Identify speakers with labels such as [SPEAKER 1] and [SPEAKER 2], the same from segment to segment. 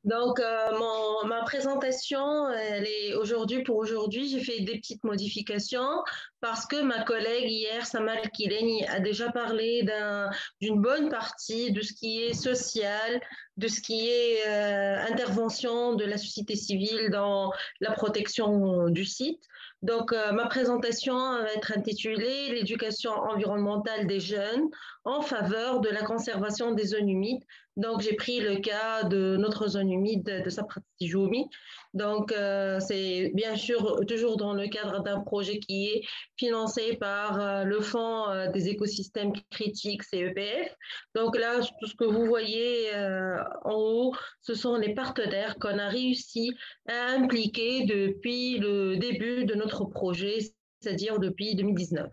[SPEAKER 1] Donc, ma présentation, elle est aujourd'hui pour aujourd'hui. J'ai fait des petites modifications parce que ma collègue hier, Samal Kileni, a déjà parlé d'une bonne partie de ce qui est social, de ce qui est intervention de la société civile dans la protection du site. Donc, ma présentation va être intitulée «L'éducation environnementale des jeunes en faveur de la conservation des zones humides». Donc, j'ai pris le cas de notre zone humide de Saprati-Joumi. Donc, c'est bien sûr toujours dans le cadre d'un projet qui est financé par le Fonds des écosystèmes critiques, CEPF. Donc là, tout ce que vous voyez en haut, ce sont les partenaires qu'on a réussi à impliquer depuis le début de notre projet, c'est-à-dire depuis 2019.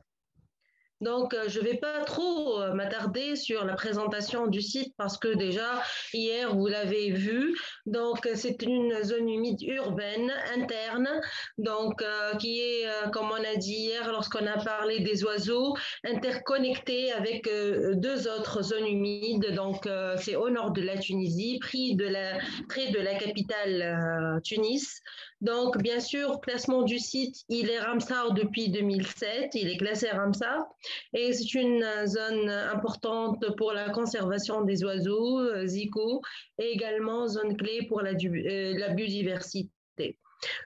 [SPEAKER 1] Donc, je ne vais pas trop m'attarder sur la présentation du site parce que déjà, hier, vous l'avez vu. Donc, c'est une zone humide urbaine interne, donc qui est, comme on a dit hier, lorsqu'on a parlé des oiseaux, interconnectée avec deux autres zones humides. Donc, c'est au nord de la Tunisie, près de la capitale Tunis. Donc, bien sûr, classement du site, il est Ramsar depuis 2007, il est classé Ramsar. Et c'est une zone importante pour la conservation des oiseaux, ZICO, et également zone clé pour la biodiversité.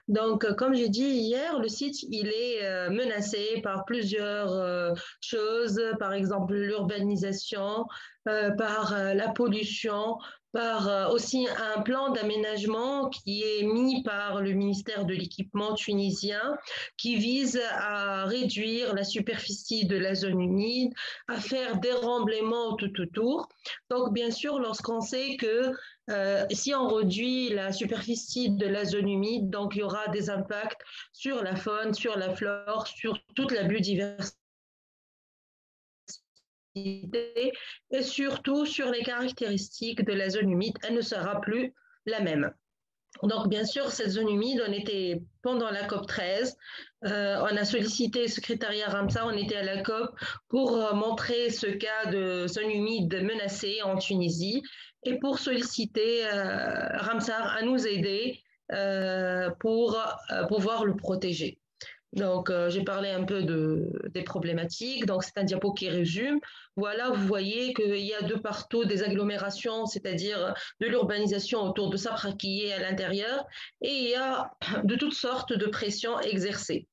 [SPEAKER 1] Donc, comme j'ai dit hier, le site, il est menacé par plusieurs choses, par exemple l'urbanisation, par la pollution, par aussi un plan d'aménagement qui est mis par le ministère de l'Équipement tunisien, qui vise à réduire la superficie de la zone humide, à faire des remblaiements tout autour. Donc, bien sûr, lorsqu'on sait que si on réduit la superficie de la zone humide, donc il y aura des impacts sur la faune, sur la flore, sur toute la biodiversité et surtout sur les caractéristiques de la zone humide. Elle ne sera plus la même. Donc, bien sûr, cette zone humide, on était pendant la COP 13, on a sollicité le secrétariat Ramsar, on était à la COP pour montrer ce cas de zone humide menacée en Tunisie et pour solliciter Ramsar à nous aider pour pouvoir le protéger. Donc, j'ai parlé un peu des problématiques. Donc, c'est un diapo qui résume. Voilà, vous voyez qu'il y a de partout des agglomérations, c'est-à-dire de l'urbanisation autour de Sabra qui est à l'intérieur, et il y a de toutes sortes de pressions exercées.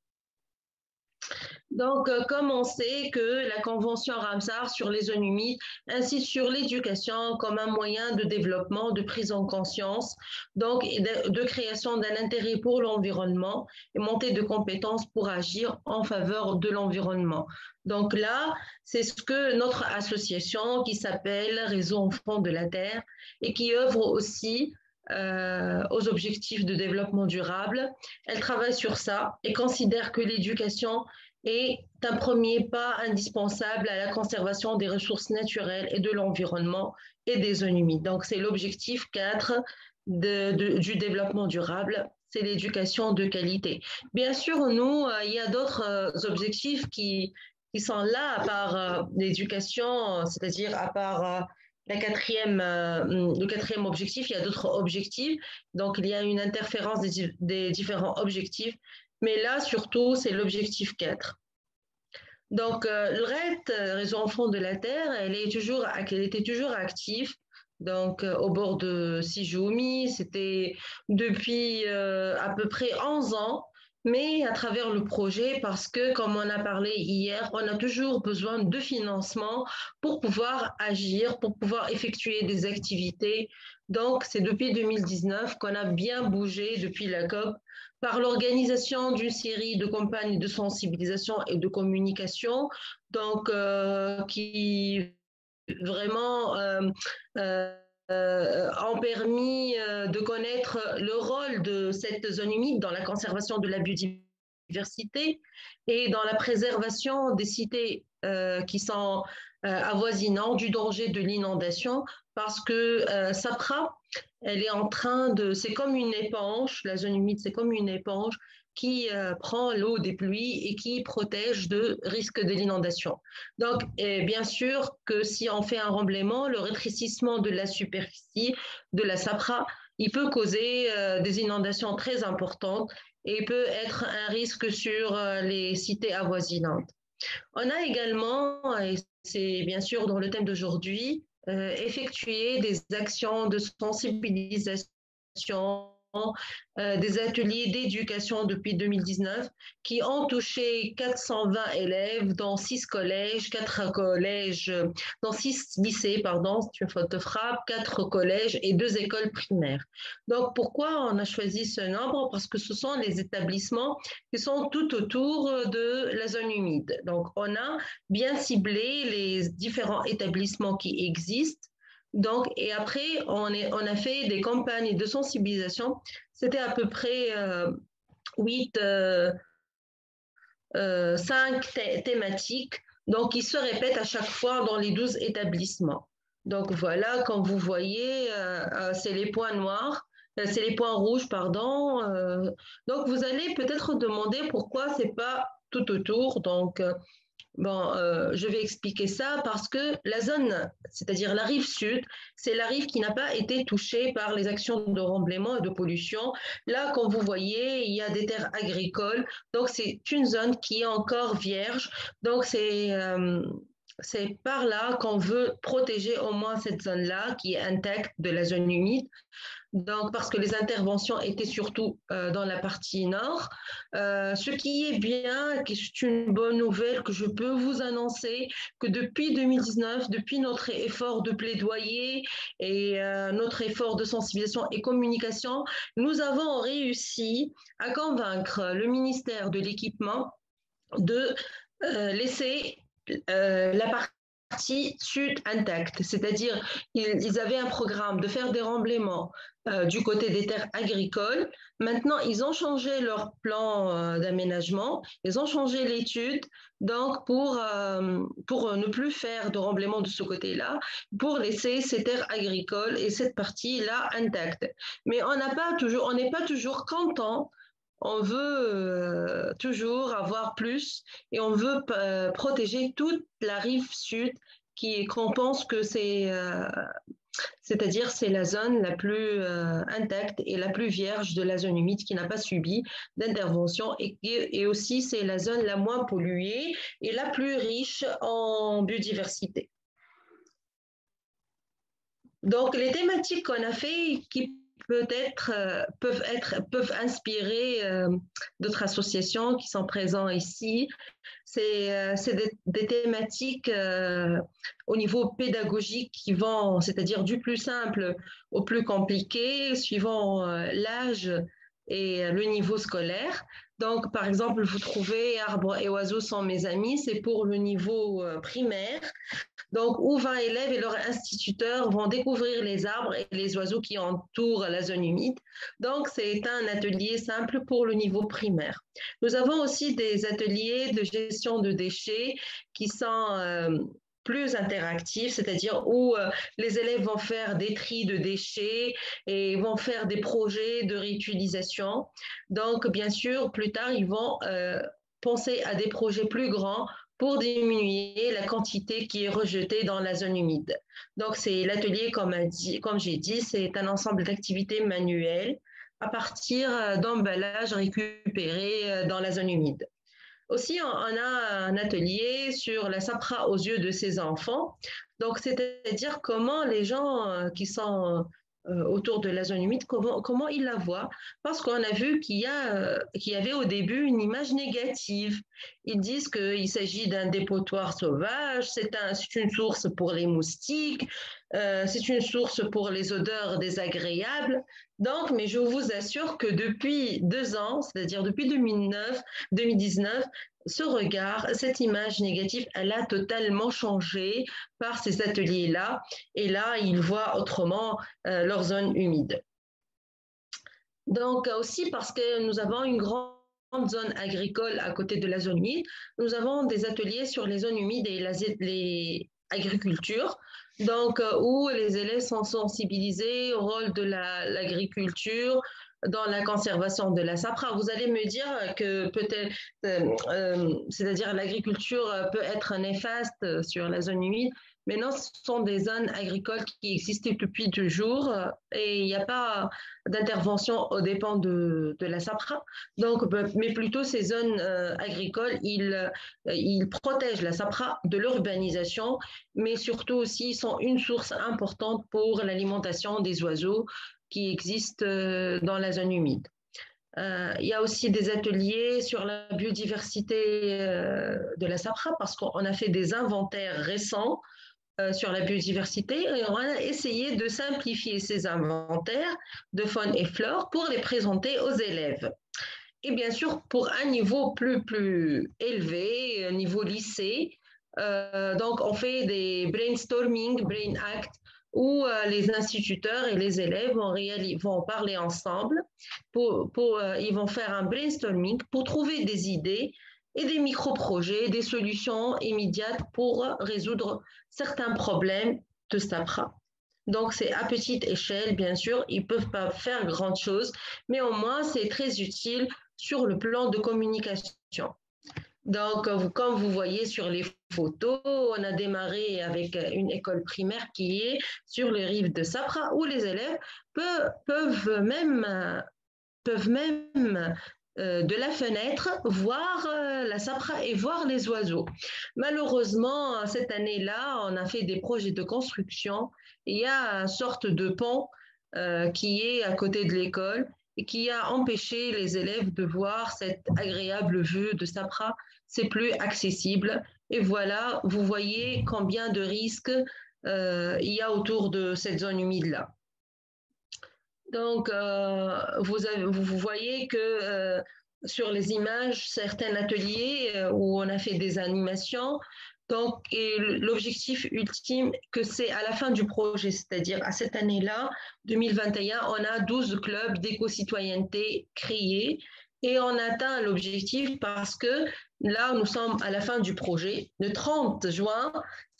[SPEAKER 1] Donc, comme on sait que la Convention Ramsar sur les zones humides insiste sur l'éducation comme un moyen de développement, de prise en conscience, donc de création d'un intérêt pour l'environnement et montée de compétences pour agir en faveur de l'environnement. Donc là, c'est ce que notre association qui s'appelle Réseau Enfants de la Terre et qui œuvre aussi aux objectifs de développement durable. Elle travaille sur ça et considère que l'éducation est un premier pas indispensable à la conservation des ressources naturelles et de l'environnement et des zones humides. Donc, c'est l'objectif 4 du développement durable, c'est l'éducation de qualité. Bien sûr, nous, il y a d'autres objectifs qui sont là, à part l'éducation, c'est-à-dire à part le quatrième objectif, il y a d'autres objectifs. Donc, il y a une interférence des différents objectifs. Mais là, surtout, c'est l'objectif 4. Donc, le RET, Réseau Enfants de la Terre, elle était toujours active. Donc, au bord de Sijoumi, c'était depuis à peu près 11 ans, mais à travers le projet, parce que, comme on a parlé hier, on a toujours besoin de financement pour pouvoir agir, pour pouvoir effectuer des activités. Donc, c'est depuis 2019 qu'on a bien bougé depuis la COP par l'organisation d'une série de campagnes de sensibilisation et de communication, donc qui vraiment ont permis de connaître le rôle de cette zone humide dans la conservation de la biodiversité et dans la préservation des cités qui sont avoisinants du danger de l'inondation parce que Sapra, elle est en train c'est comme une éponge, la zone humide, c'est comme une éponge qui prend l'eau des pluies et qui protège de risque de l'inondation. Donc, bien sûr que si on fait un remblaiement, le rétrécissement de la superficie de la Sapra il peut causer des inondations très importantes et peut être un risque sur les cités avoisinantes. On a également, et c'est bien sûr dans le thème d'aujourd'hui, effectué des actions de sensibilisation, des ateliers d'éducation depuis 2019 qui ont touché 420 élèves dans 6 collèges, 4 collèges, dans 6 lycées, pardon, c'est une faute de frappe, 4 collèges et 2 écoles primaires. Donc pourquoi on a choisi ce nombre? Parce que ce sont les établissements qui sont tout autour de la zone humide. Donc on a bien ciblé les différents établissements qui existent. Donc, et après, on a fait des campagnes de sensibilisation. C'était à peu près 8, 5 thématiques. Donc, qui se répètent à chaque fois dans les 12 établissements. Donc, voilà, comme vous voyez, c'est les points noirs, c'est les points rouges, pardon. Donc, vous allez peut-être demander pourquoi c'est pas tout autour. Donc, bon, je vais expliquer ça parce que la zone, c'est-à-dire la rive sud, c'est la rive qui n'a pas été touchée par les actions de remblaiement et de pollution. Là, comme vous voyez, il y a des terres agricoles, donc c'est une zone qui est encore vierge. Donc c'est par là qu'on veut protéger au moins cette zone-là qui est intacte de la zone humide. Donc, parce que les interventions étaient surtout dans la partie nord. Ce qui est bien, qui est une bonne nouvelle que je peux vous annoncer, que depuis 2019, depuis notre effort de plaidoyer et notre effort de sensibilisation et communication, nous avons réussi à convaincre le ministère de l'Équipement de laisser la partie sud intacte, c'est-à-dire ils avaient un programme de faire des remblaiements du côté des terres agricoles. Maintenant, ils ont changé leur plan d'aménagement, ils ont changé l'étude, donc pour ne plus faire de remblaiement de ce côté-là, pour laisser ces terres agricoles et cette partie-là intacte. Mais on n'est pas toujours content, on veut toujours avoir plus et on veut protéger toute la rive sud qu'on pense que c'est-à-dire c'est la zone la plus intacte et la plus vierge de la zone humide qui n'a pas subi d'intervention et aussi c'est la zone la moins polluée et la plus riche en biodiversité. Donc, les thématiques qu'on a fait qui peuvent inspirer d'autres associations qui sont présentes ici. C'est des thématiques au niveau pédagogique qui vont, c'est-à-dire du plus simple au plus compliqué, suivant l'âge et le niveau scolaire. Donc, par exemple, vous trouvez Arbres et oiseaux sont mes amis, c'est pour le niveau primaire. Donc, où 20 élèves et leurs instituteurs vont découvrir les arbres et les oiseaux qui entourent la zone humide. Donc, c'est un atelier simple pour le niveau primaire. Nous avons aussi des ateliers de gestion de déchets qui sont plus interactifs, c'est-à-dire où les élèves vont faire des tris de déchets et vont faire des projets de réutilisation. Donc, bien sûr, plus tard, ils vont penser à des projets plus grands pour diminuer la quantité qui est rejetée dans la zone humide. Donc, c'est l'atelier, comme j'ai dit, c'est un ensemble d'activités manuelles à partir d'emballages récupérés dans la zone humide. Aussi, on a un atelier sur la sapra aux yeux de ses enfants. Donc, c'est-à-dire comment les gens qui sont autour de la zone humide, comment ils la voient. Parce qu'on a vu qu'il y avait au début une image négative. Ils disent qu'il s'agit d'un dépotoir sauvage, c'est une source pour les moustiques, c'est une source pour les odeurs désagréables. Donc, mais je vous assure que depuis 2 ans, c'est-à-dire depuis 2019, ce regard, cette image négative, elle a totalement changé par ces ateliers-là. Et là, ils voient autrement leur zone humide. Donc, aussi parce que nous avons une grande zone agricole à côté de la zone humide, nous avons des ateliers sur les zones humides et les agricultures, donc où les élèves sont sensibilisés au rôle de l'agriculture dans la conservation de la sapra. Vous allez me dire que peut-être, c'est-à-dire l'agriculture peut être néfaste sur la zone humide, Maintenant, ce sont des zones agricoles qui existaient depuis toujours et il n'y a pas d'intervention aux dépens de la SAPRA. Donc, mais plutôt ces zones agricoles, ils protègent la SAPRA de l'urbanisation, mais surtout aussi, ils sont une source importante pour l'alimentation des oiseaux qui existent dans la zone humide. Il y a aussi des ateliers sur la biodiversité de la SAPRA parce qu'on a fait des inventaires récents sur la biodiversité et on a essayé de simplifier ces inventaires de faune et flore pour les présenter aux élèves. Et bien sûr, pour un niveau plus élevé, un niveau lycée, donc on fait des brainstorming, brain act, où les instituteurs et les élèves vont parler ensemble, ils vont faire un brainstorming pour trouver des idées et des micro-projets, des solutions immédiates pour résoudre certains problèmes de SAPRA. Donc, c'est à petite échelle, bien sûr, ils ne peuvent pas faire grand chose, mais au moins, c'est très utile sur le plan de communication. Donc, comme vous voyez sur les photos, on a démarré avec une école primaire qui est sur les rives de Sapra, où les élèves peuvent même de la fenêtre voir la Sapra et voir les oiseaux. Malheureusement, cette année-là, on a fait des projets de construction. Il y a une sorte de pont qui est à côté de l'école et qui a empêché les élèves de voir cette agréable vue de Sapra. C'est plus accessible. Et voilà, vous voyez combien de risques il y a autour de cette zone humide-là. Donc, vous voyez que sur les images, certains ateliers où on a fait des animations, donc, l'objectif ultime, que c'est à la fin du projet, c'est-à-dire à cette année-là, 2021, on a 12 clubs d'éco-citoyenneté créés et on atteint l'objectif parce que là, nous sommes à la fin du projet. Le 30 juin,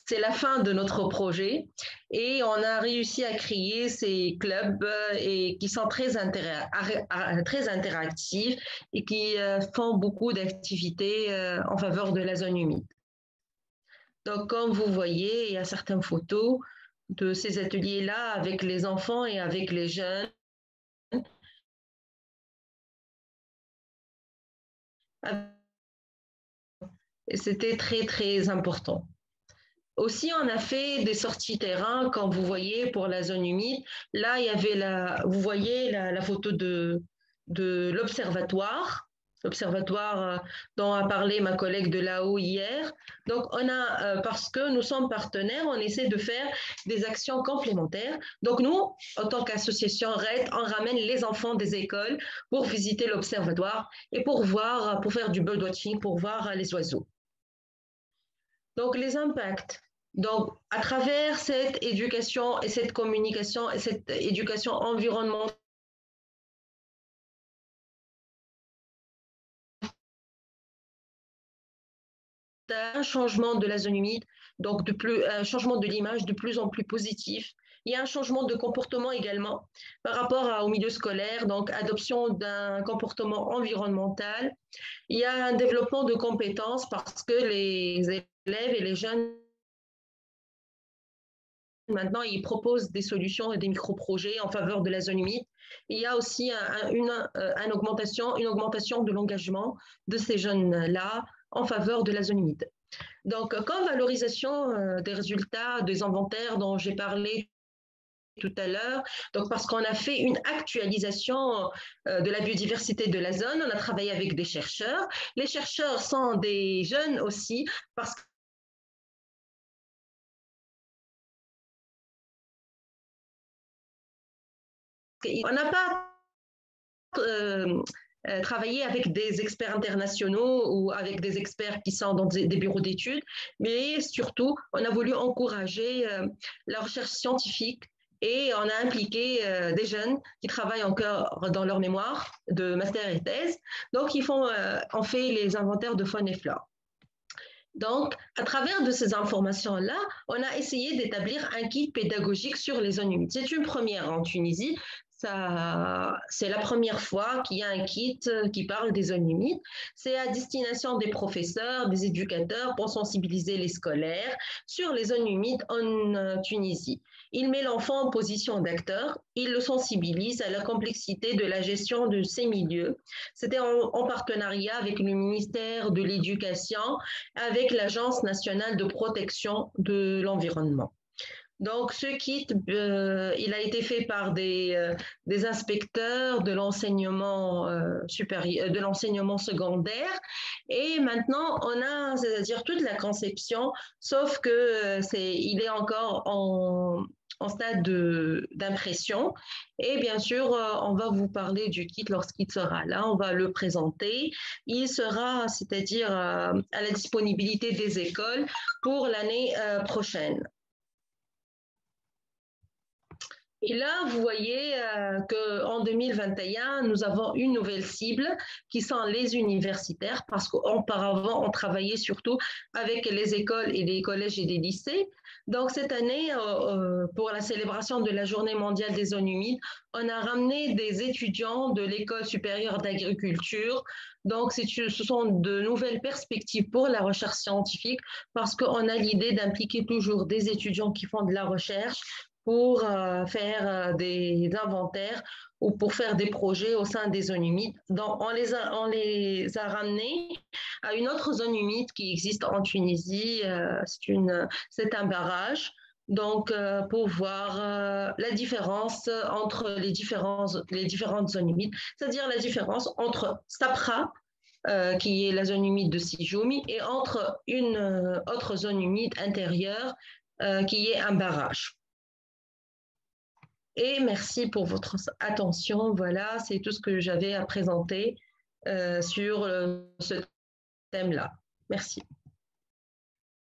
[SPEAKER 1] c'est la fin de notre projet et on a réussi à créer ces clubs et qui sont très interactifs et qui font beaucoup d'activités en faveur de la zone humide. Donc, comme vous voyez, il y a certaines photos de ces ateliers-là avec les enfants et avec les jeunes. Et c'était très, très important. Aussi, on a fait des sorties terrain, comme vous voyez, pour la zone humide. Là, il y avait vous voyez la photo de l'observatoire dont a parlé ma collègue de là-haut hier. Donc, parce que nous sommes partenaires, on essaie de faire des actions complémentaires. Donc, nous, en tant qu'association RED, on ramène les enfants des écoles pour visiter l'observatoire et pour faire du birdwatching, pour voir les oiseaux. Donc, les impacts. Donc, à travers cette éducation et cette communication et cette éducation environnementale, un changement de la zone humide, donc un changement de l'image de plus en plus positif. Il y a un changement de comportement également par rapport au milieu scolaire, donc adoption d'un comportement environnemental. Il y a un développement de compétences parce que les élèves et les jeunes maintenant, ils proposent des solutions et des micro-projets en faveur de la zone humide. Il y a aussi une augmentation de l'engagement de ces jeunes-là en faveur de la zone humide. Donc, comme valorisation des résultats des inventaires dont j'ai parlé tout à l'heure, donc parce qu'on a fait une actualisation de la biodiversité de la zone, on a travaillé avec des chercheurs. Les chercheurs sont des jeunes aussi parce qu'on n'a pas travailler avec des experts internationaux ou avec des experts qui sont dans des bureaux d'études, mais surtout, on a voulu encourager la recherche scientifique et on a impliqué des jeunes qui travaillent encore dans leur mémoire de master et thèse. Donc, on fait les inventaires de faune et flore. Donc, à travers de ces informations-là, on a essayé d'établir un guide pédagogique sur les zones humides. C'est une première en Tunisie. C'est la première fois qu'il y a un kit qui parle des zones humides. C'est à destination des professeurs, des éducateurs pour sensibiliser les scolaires sur les zones humides en Tunisie. Il met l'enfant en position d'acteur, il le sensibilise à la complexité de la gestion de ces milieux. C'était en partenariat avec le ministère de l'Éducation, avec l'Agence nationale de protection de l'environnement. Donc, ce kit, il a été fait par des inspecteurs de l'enseignement supérieur, de l'enseignement secondaire. Et maintenant, on a, c'est-à-dire toute la conception, sauf que il est encore en stade d'impression. Et bien sûr, on va vous parler du kit lorsqu'il sera là. On va le présenter. Il sera, c'est-à-dire à la disponibilité des écoles pour l'année prochaine. Et là, vous voyez qu'en 2021, nous avons une nouvelle cible qui sont les universitaires parce qu'auparavant, on travaillait surtout avec les écoles et les collèges et les lycées. Donc, cette année, pour la célébration de la Journée mondiale des zones humides, on a ramené des étudiants de l'École supérieure d'agriculture. Donc, ce sont de nouvelles perspectives pour la recherche scientifique parce qu'on a l'idée d'impliquer toujours des étudiants qui font de la recherche pour faire des inventaires ou pour faire des projets au sein des zones humides. Donc, on les a ramenés à une autre zone humide qui existe en Tunisie. C'est un barrage. Donc, pour voir la différence entre les différentes zones humides, c'est-à-dire la différence entre Sapra, qui est la zone humide de Sijoumi, et entre une autre zone humide intérieure, qui est un barrage. Et merci pour votre attention. Voilà, c'est tout ce que j'avais à présenter sur ce thème-là. Merci.